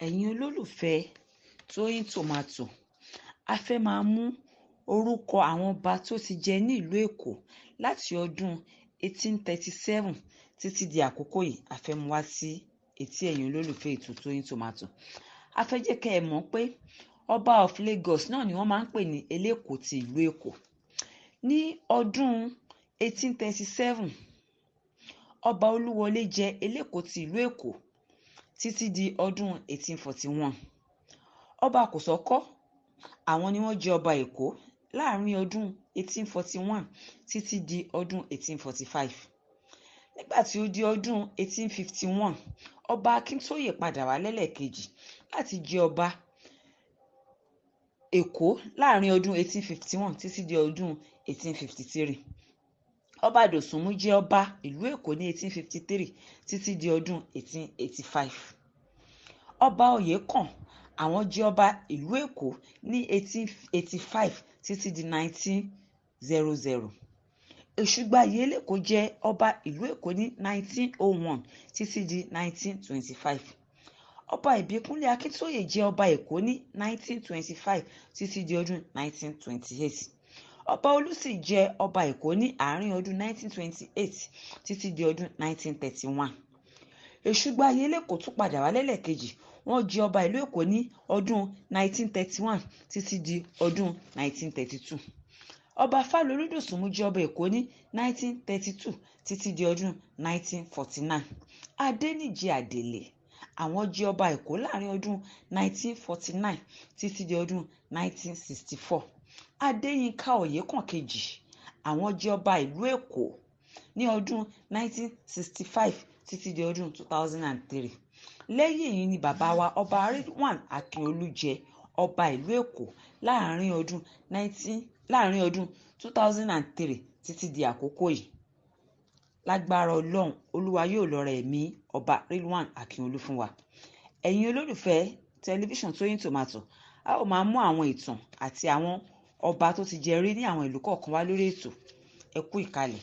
Ẹ̀yin olólùfẹ́ Tóyìn Tòmátò, a fẹ́ máa mú orúkọ àwọn ọba tó ti jẹ ní ìlú Èkó láti ọdún 1837 títí di àkókò yìí. A fẹ́ mú wá sí etí ẹ̀yin olólùfẹ́ ètò Tóyìn Tòmátò. A fẹ́ jẹ́ kẹ́ ẹ mọ̀ pé ọba of Lagos náà ni wọ́n máa ń pè ní elékòó ti ìlú Èkó. Ní ọdún 1837, ọba Olúwọlé jẹ elékòó ti ìlú Èkó títí di ọdún 1841. Ọba Kòsọ́kọ́, àwọn ni wọ́n jẹ ọba Èkó láàrin ọdún 1841 títí di ọdún 1845. Nígbà tí ó di ọdún 1851, ọba Akíntóyè padà wá lẹ́lẹ́kejì láti jẹ ọba Èkó láàrin ọdún 1851 títí di ọdún 1853. Ọba Dòsùnmú jẹ́ ọba ìlú Èkó ní 1853 títí di ọdún 1885. Ọba Oyèkán, àwọn jẹ́ ọba ìlú Èkó ní 1885 títí di 1900. Èṣùgbàyè Elékòó jẹ́ ọba ìlú Èkó ní 1901 títí di 1925. Ọba Ìbíkúnlé Akíntóyè jẹ́ ọba Èkó ní 1925 títí di ọdún 1928. Ọba Olúsì jẹ́ ọba Èkó ní àárín ọdún 1928 títí di ọdún 1931. Èṣùgbàyè Elékòó tún padà wá lẹ́lẹ́kejì. Wọ́n jẹ́ ọba ìlú Èkó ní ọdún 1931 títí di ọdún 1932. Ọba Fálolú Dòsùnmú jẹ́ ọba Èkó ní 1932 títí di ọdún 1949. Adéníjì Àdèlè, àwọn jẹ́ ọba Èkó láàrin ọdún 1949 títí di ọdún 1964. Adéyínká Oyèkán kejì, àwọn jẹ́ ọba ìlú Èkó ní ọdún 1965 títí di ọdún 2003. Lẹ́yìn èyí ni bàbá wa ọba Ridwan Akínolú jẹ́ ọba ìlú Èkó láàrin ọdún 2003 títí di àkókò yìí. Lágbára Ọlọ́run, Olúwa yóò lọ́ra ẹ̀mí ọba Ridwan Akínolú fún wa. Ẹ̀yin olólùfẹ́ tẹlifíṣàn Tóyìn Tòmátò, a ó máa mú àwọn ìtàn àti àwọn ọba tó ti jẹ rí ní àwọn ìlú kọ̀ọ̀kan wá lórí ètò. Ẹ kú ìkàlẹ̀.